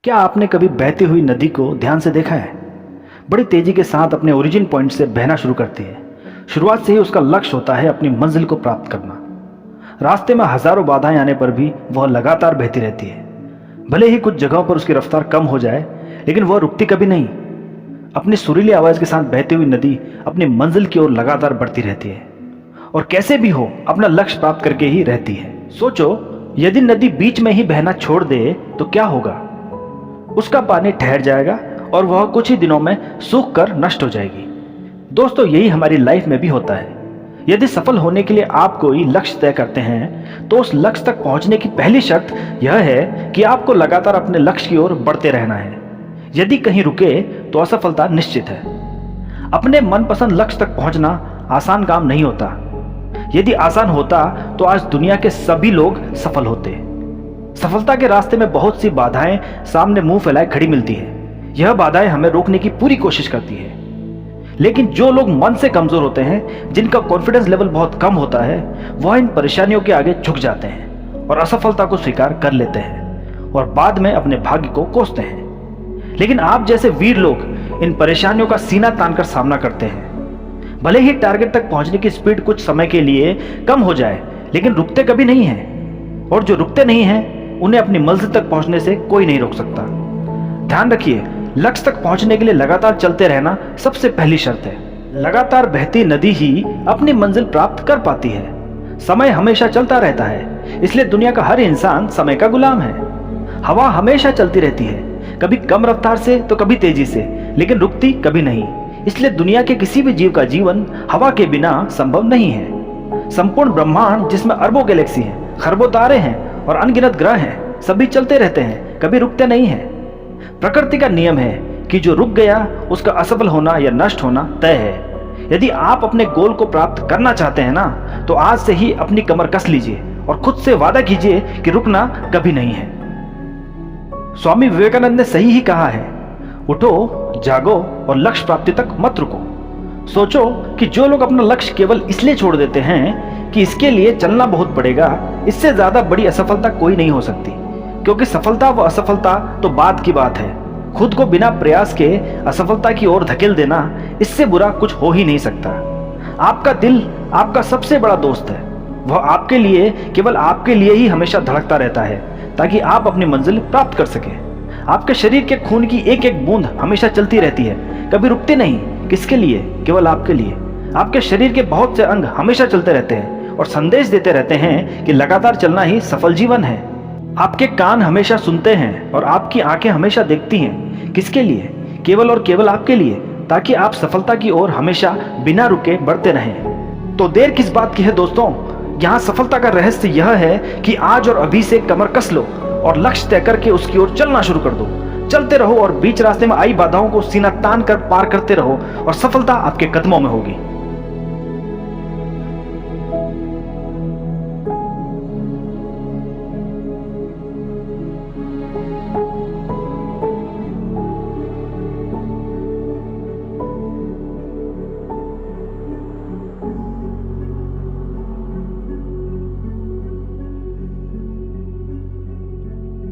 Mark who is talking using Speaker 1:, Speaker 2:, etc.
Speaker 1: क्या आपने कभी बहती हुई नदी को ध्यान से देखा है? बड़ी तेजी के साथ अपने ओरिजिन पॉइंट से बहना शुरू करती है। शुरुआत से ही उसका लक्ष्य होता है अपनी मंजिल को प्राप्त करना। रास्ते में हजारों बाधाएं आने पर भी वह लगातार बहती रहती है। भले ही कुछ जगहों पर उसकी रफ्तार कम हो जाए, लेकिन वह रुकती कभी नहीं। अपनी सुरीली आवाज के साथ बहती हुई नदी अपनी मंजिल की ओर लगातार बढ़ती रहती है और कैसे भी हो अपना लक्ष्य प्राप्त करके ही रहती है। सोचो, यदि नदी बीच में ही बहना छोड़ दे तो क्या होगा? उसका पानी ठहर जाएगा और वह कुछ ही दिनों में सूख कर नष्ट हो जाएगी। दोस्तों, यही हमारी लाइफ में भी होता है। यदि सफल होने के लिए आप कोई लक्ष्य तय करते हैं तो उस लक्ष्य तक पहुंचने की पहली शर्त यह है कि आपको लगातार अपने लक्ष्य की ओर बढ़ते रहना है। यदि कहीं रुके तो असफलता निश्चित है। अपने मनपसंद लक्ष्य तक पहुंचना आसान काम नहीं होता। यदि आसान होता तो आज दुनिया के सभी लोग सफल होते। सफलता के रास्ते में बहुत सी बाधाएं सामने मुंह फैलाए खड़ी मिलती है। यह बाधाएं हमें रोकने की पूरी कोशिश करती है, लेकिन जो लोग मन से कमजोर होते हैं, जिनका कॉन्फिडेंस लेवल बहुत कम होता है, वह इन परेशानियों के आगे झुक जाते हैं और असफलता को स्वीकार कर लेते हैं और बाद में अपने भाग्य को कोसते हैं। लेकिन आप जैसे वीर लोग इन परेशानियों का सीना तानकर सामना करते हैं। भले ही टारगेट तक पहुंचने की स्पीड कुछ समय के लिए कम हो जाए, लेकिन रुकते कभी नहीं हैं। और जो रुकते नहीं हैं उन्हें अपनी मंजिल तक पहुंचने से कोई नहीं रोक सकता। ध्यान रखिए, लक्ष्य तक पहुंचने के लिए लगातार चलते रहना सबसे पहली शर्त है। लगातार बहती नदी ही अपनी मंजिल प्राप्त कर पाती है। समय हमेशा चलता रहता है, इसलिए दुनिया का हर इंसान समय का गुलाम है। हवा हमेशा चलती रहती है, कभी कम रफ्तार से तो कभी तेजी से, लेकिन रुकती कभी नहीं। इसलिए दुनिया के किसी भी जीव का जीवन हवा के बिना संभव नहीं है। संपूर्ण ब्रह्मांड, जिसमें अरबों गैलेक्सी हैं, खरबों तारे हैं और अनगिनत ग्रह हैं, सभी चलते रहते हैं, कभी रुकते नहीं हैं। प्रकृति का नियम है कि जो रुक गया उसका असफल होना या नष्ट होना तय है। यदि आप अपने गोल को प्राप्त करना चाहते हैं ना, तो आज से ही अपनी कमर कस लीजिए और खुद से वादा कीजिए कि रुकना कभी नहीं है। स्वामी विवेकानंद ने सही ही कहा है, उठो, जागो और लक्ष्य प्राप्ति तक मत रुको। सोचो कि जो लोग अपना लक्ष्य केवल इसलिए छोड़ देते हैं कि इसके लिए चलना बहुत पड़ेगा, इससे ज्यादा बड़ी असफलता कोई नहीं हो सकती। क्योंकि सफलता व असफलता तो बाद की बात है। खुद को बिना प्रयास के असफलता की ओर धकेल देना, इससे बुरा कुछ हो ही नहीं सकता। आपका दिल आपका सबसे बड़ा दोस्त है। वह आपके लिए, केवल आपके लिए ही हमेशा धड़कता रहता है, ताकि आप अपनी मंजिल प्राप्त कर सके। आपके शरीर के खून की एक एक बूंद हमेशा चलती रहती है, कभी रुकती नहीं। किसके लिए? केवल आपके लिए। आपके शरीर के बहुत से अंग हमेशा चलते रहते हैं और संदेश देते रहते हैं कि लगातार चलना ही सफल जीवन है। आपके कान हमेशा सुनते हैं और आपकी आंखें हमेशा देखती हैं। किसके लिए? केवल और केवल आपके लिए, ताकि आप सफलता की ओर हमेशा बिना रुके बढ़ते रहें। तो देर किस बात की है दोस्तों? यहाँ सफलता का रहस्य यह है कि आज और अभी से कमर कस लो और लक्ष्य तय करके उसकी ओर चलना शुरू कर दो। चलते रहो और बीच रास्ते में आई बाधाओं को सीना तान कर पार करते रहो और सफलता आपके कदमों में होगी।